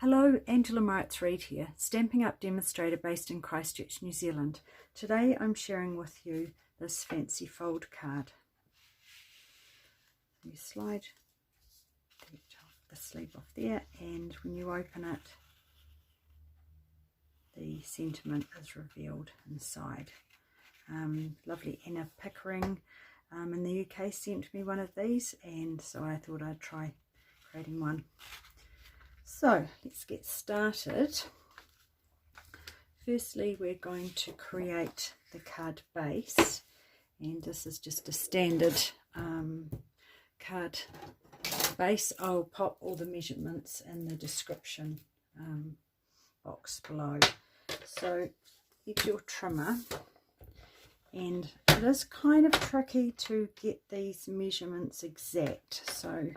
Hello, Angela Meiritz-Reid here, Stampin Up demonstrator based in Christchurch, New Zealand. Today I'm sharing with you this fancy fold card. You slide the sleeve off there, and when you open it, the sentiment is revealed inside. Lovely Anna Pickering in the UK sent me one of these, and so I thought I'd try creating one. So let's get started. Firstly, we're going to create the card base, and this is just a standard card base. I'll pop all the measurements in the description box below. So get your trimmer, and it is kind of tricky to get these measurements exact, so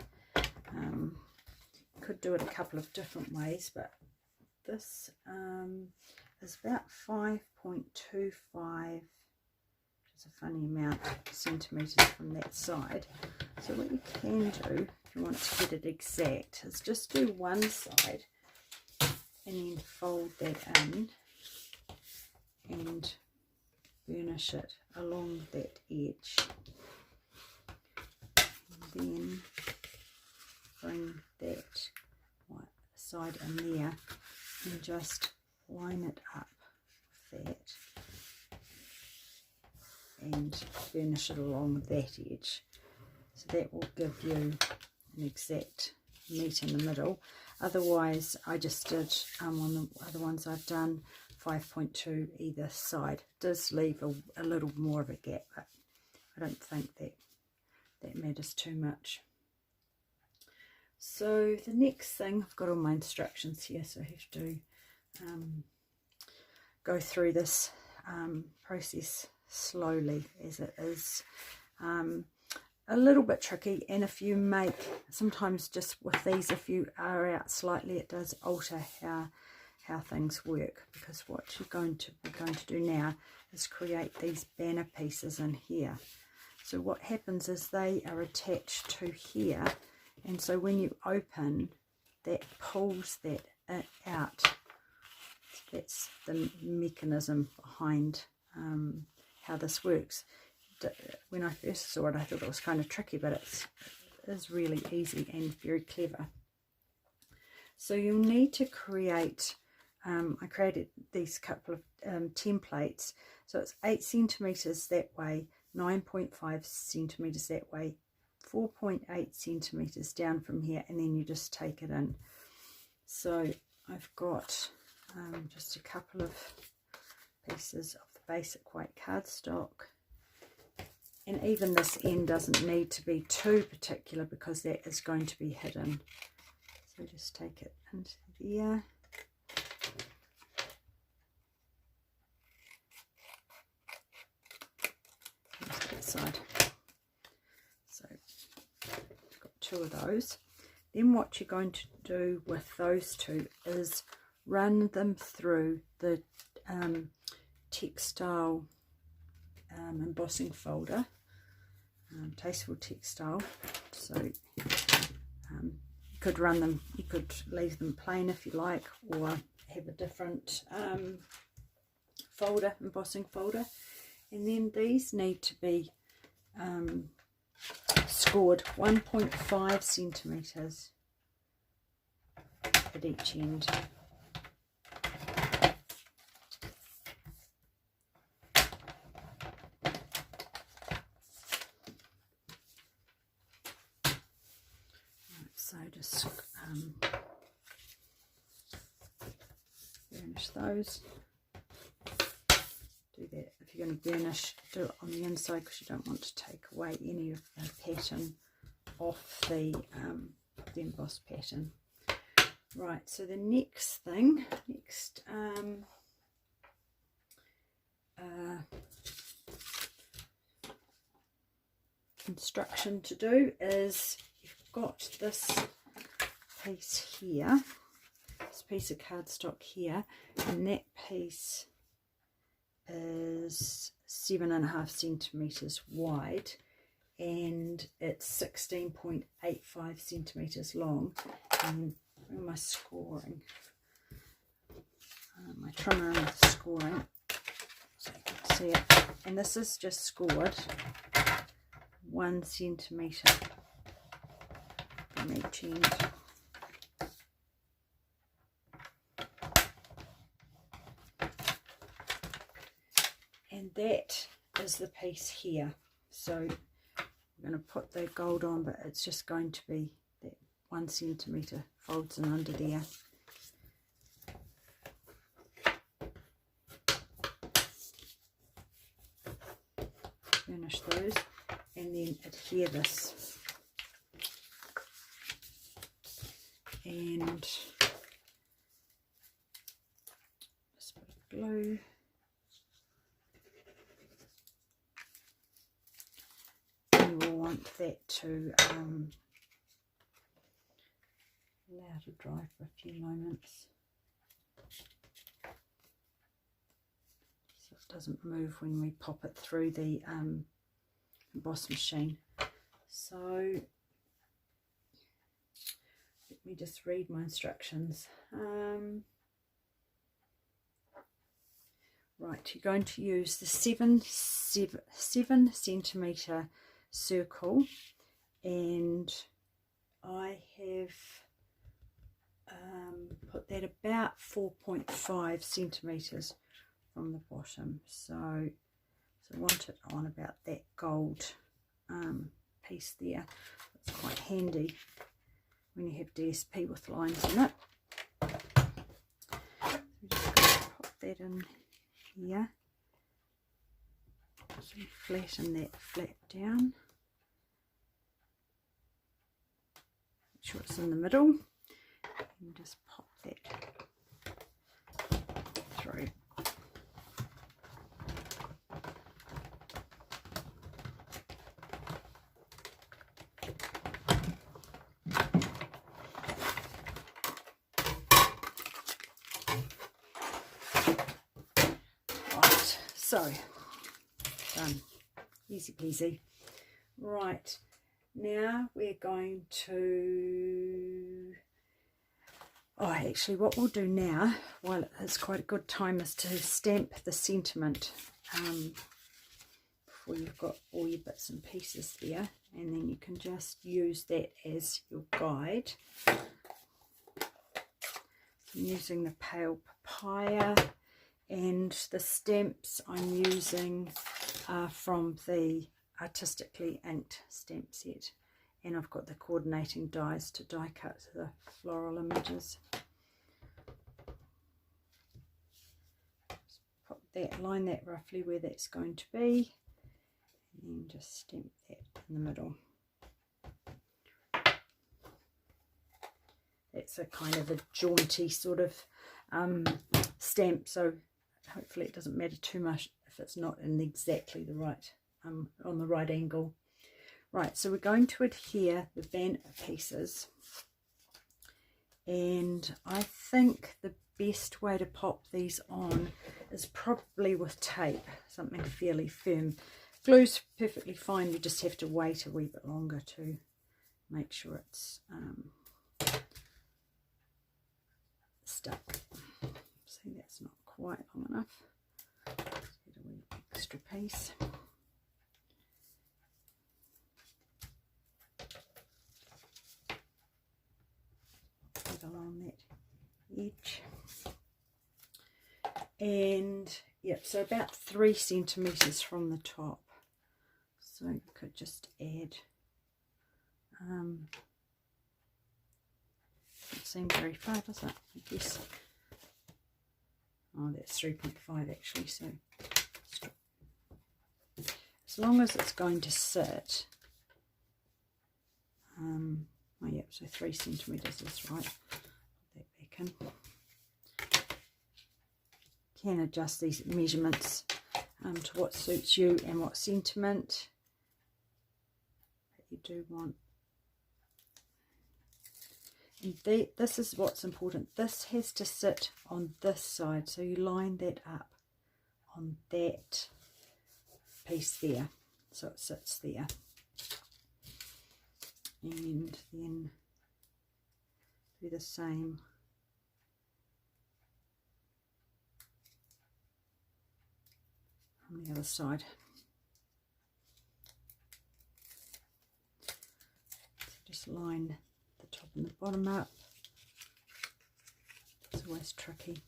could do it a couple of different ways, but this is about 5.25, which is a funny amount, centimetres from that side. So what you can do if you want to get it exact is just do one side and then fold that in and burnish it along that edge, and then bring that side in there and just line it up with that and burnish it along that edge. So that will give you an exact meet in the middle. Otherwise, I just did on the other ones I've done 5.2 either side. It does leave a little more of a gap, but I don't think that matters too much. So the next thing, I've got all my instructions here, so I have to go through this process slowly, as it is a little bit tricky. And if you make, sometimes just with these, if you are out slightly, it does alter how things work, because what we're going to do now is create these banner pieces in here. So what happens is they are attached to here, and so when you open, that pulls that out. That's the mechanism behind how this works. When I first saw it, I thought it was kind of tricky, but it is really easy and very clever. So you'll need to create, I created these couple of templates. So it's 8 centimetres that way, 9.5 centimetres that way, 4.8 centimetres down from here, and then you just take it in. So I've got just a couple of pieces of the basic white cardstock, and even this end doesn't need to be too particular because that is going to be hidden. So just take it into there. That side. So I've got 2 of those. Then what you're going to do with those 2 is run them through the textile embossing folder, tasteful textile. So you could run them, you could leave them plain if you like, or have a different folder, embossing folder. And then these need to be scored 1.5 centimetres at each end. So just burnish those. Do that. If you're going to burnish, do it on the inside, because you don't want to take away any of the pattern off the embossed pattern. Right, so the next thing, instruction to do is, you've got this piece here, this piece of cardstock here, and that piece is 7.5 centimetres wide, and it's 16.85 centimetres long, and my scoring, my trimmer and the scoring, so you can see it. And this is just scored 1 centimetre from each end. And that is the piece here. So I'm going to put the gold on, but it's just going to be that 1 centimetre folds in under there. Finish those and then adhere this. And just put a glue. You will want that to allow to dry for a few moments, so it doesn't move when we pop it through the emboss machine. So let me just read my instructions. Right, you're going to use the 7 centimetre circle, and I have put that about 4.5 centimetres from the bottom. So I want it on about that gold piece there. It's quite handy when you have DSP with lines in it. So I'm just going to pop that in here. So flatten that flat down. Make sure it's in the middle. And just pop that through. Right, so done. Easy peasy. Right, now we're going to, actually what we'll do now, while it's quite a good time, is to stamp the sentiment before you've got all your bits and pieces there, and then you can just use that as your guide. So I'm using the pale papaya, and the stamps I'm using are from the artistically inked stamp set, and I've got the coordinating dies to die cut the floral images. Just pop that, line that roughly where that's going to be, and then just stamp that in the middle. It's a kind of a jaunty sort of stamp, so hopefully it doesn't matter too much if it's not in exactly the right on the right angle. Right, so we're going to adhere the banner pieces, and I think the best way to pop these on is probably with tape, something fairly firm. Glue's perfectly fine, you just have to wait a wee bit longer to make sure it's stuck. See, that's not quite long enough. Let's get a wee extra piece. Along that edge, and yep, so about 3 centimeters from the top. So you could just add, doesn't seem very far, does it? I guess. Oh, that's 3.5 actually. So as long as it's going to sit, oh yep, so 3 centimeters is right. Put that back in. Can adjust these measurements to what suits you and what sentiment. But you do want, and this is what's important. This has to sit on this side, so you line that up on that piece there, so it sits there. And then do the same. On the other side. So just line the top and the bottom up. It's always tricky.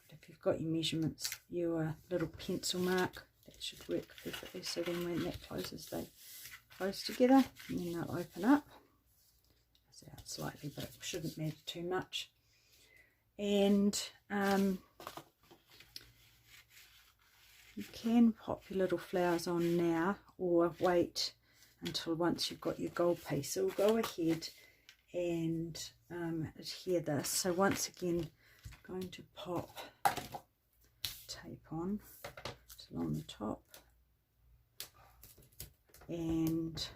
But if you've got your measurements, your little pencil mark, that should work perfectly. So then when that closes, they close together and then they'll open up. It's out slightly, but it shouldn't matter too much. And you can pop your little flowers on now or wait until once you've got your gold piece. So we'll go ahead and adhere this. So once again, I'm going to pop tape on along the top and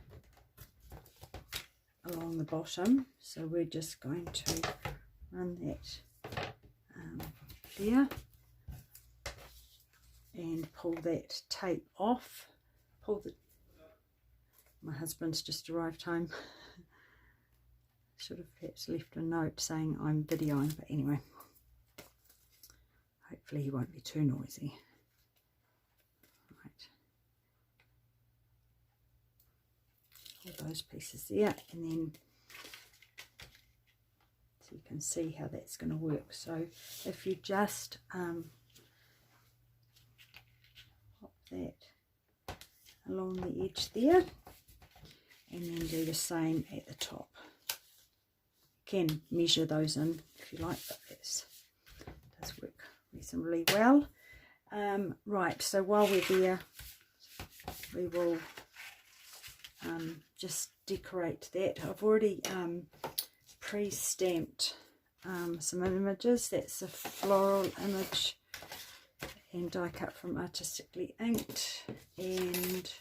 along the bottom. So we're just going to run that there and pull that tape off. My husband's just arrived home. Should have perhaps left a note saying I'm videoing, but anyway, hopefully he won't be too noisy. Right, all those pieces there, and then so you can see how that's going to work. So if you just pop that along the edge there, and then do the same at the top. You can measure those in if you like, but that does work reasonably well. Right, so while we're there, we will just decorate that. I've already pre-stamped some images. That's a floral image and die cut from Artistically Inked, and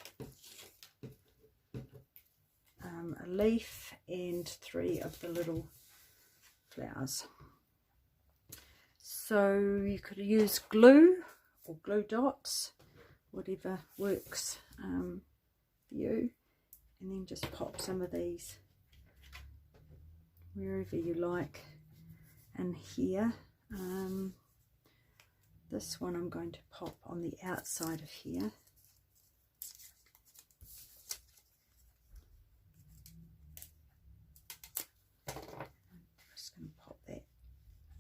a leaf and 3 of the little flowers. So you could use glue or glue dots, whatever works for you, and then just pop some of these wherever you like in here. This one I'm going to pop on the outside of here.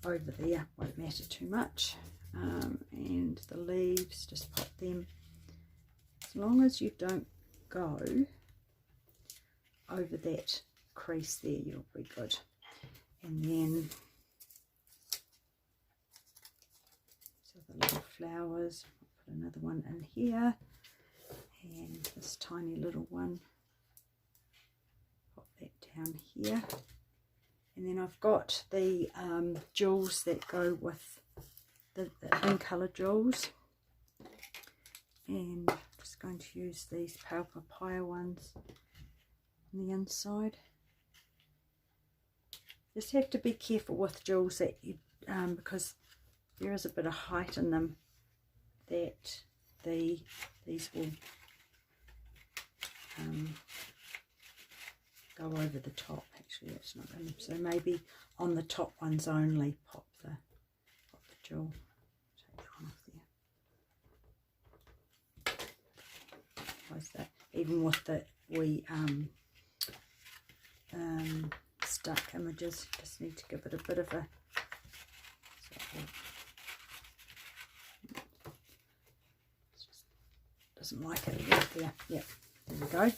Over there, won't matter too much. And the leaves, just pop them, as long as you don't go over that crease there, you'll be good. And then so the little flowers, I'll put another one in here, and this tiny little one, pop that down here. And then I've got the jewels that go with the in colour jewels, and I'm just going to use these pale papaya ones on the inside. Just have to be careful with jewels that you because there is a bit of height in them that these will go over the top. Actually, that's not in, so maybe on the top ones only pop the jewel. Take that one off there. Close that. Even with the stuck images, just need to give it a bit of a doesn't like it yet there. Yep, there we go.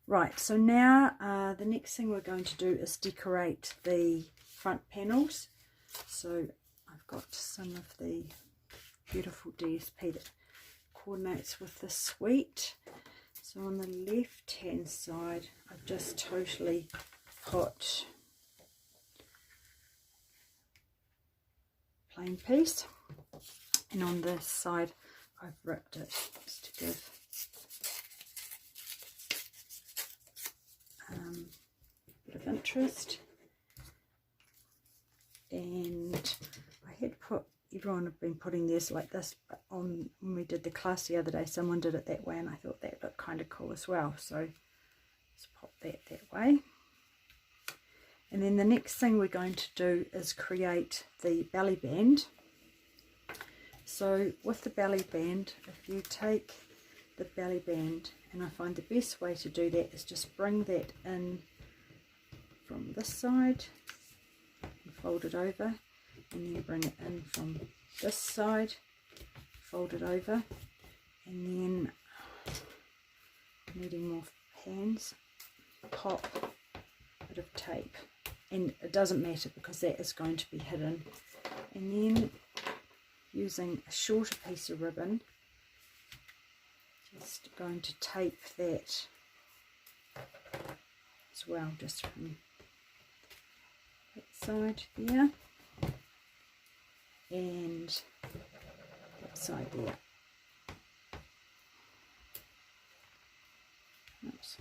Right, so now the next thing we're going to do is decorate the front panels. So I've got some of the beautiful DSP that coordinates with the suite. So on the left hand side, I've just totally put plain piece, and on this side I've ripped it just to give a bit of interest. And I had put, everyone have been putting theirs like this, but on when we did the class the other day, someone did it that way, and I thought that looked kind of cool as well. So let's pop that way. And then the next thing we're going to do is create the belly band. So with the belly band, if you take the belly band, and I find the best way to do that is just bring that in from this side and fold it over, and then bring it in from this side, fold it over, and then, needing more hands, pop a bit of tape, and it doesn't matter because that is going to be hidden. And then using a shorter piece of ribbon, just going to tape that as well, just from that side there and that side there. Oops.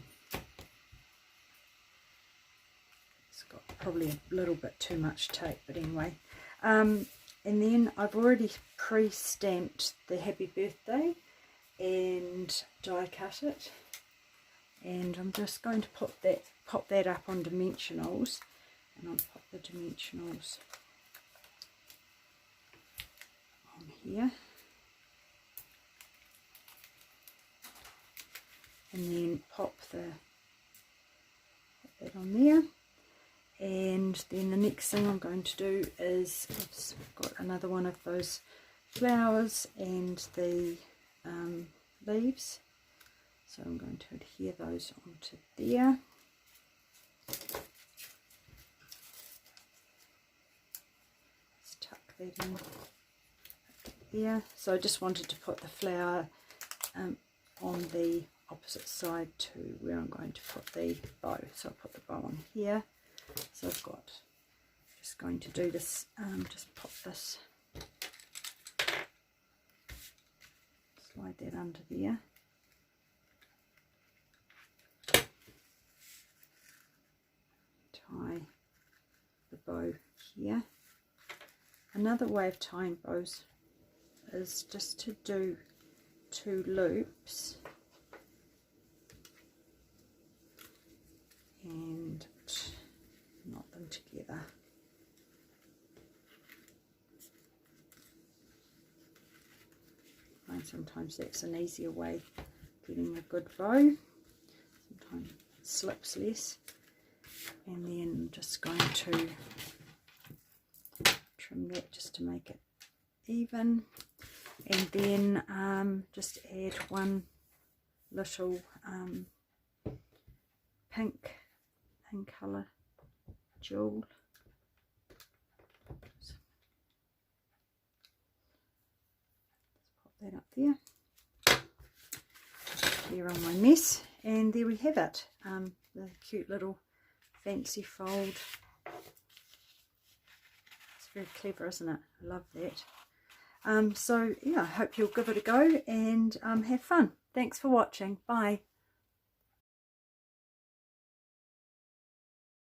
It's got probably a little bit too much tape, but anyway. And then I've already pre-stamped the happy birthday and die cut it, and I'm just going to pop that up on dimensionals, and I'll pop the dimensionals on here, and then pop that on there. And then the next thing I'm going to do is, I've got another one of those flowers and the leaves, so I'm going to adhere those onto there. Let's tuck that in there. So I just wanted to put the flower on the opposite side to where I'm going to put the bow, so I'll put the bow on here. So I've got, just going to do this, just pop this, slide that under there, tie the bow here. Another way of tying bows is just to do 2 loops and knot them together. And sometimes that's an easier way of getting a good bow. Sometimes it slips less. And then I'm just going to trim that just to make it even. And then just add one little pink colour jewel. Let's pop that up there. Clear on my mess, and there we have it. The cute little fancy fold. It's very clever, isn't it? I love that. So yeah, I hope you'll give it a go and have fun. Thanks for watching. Bye.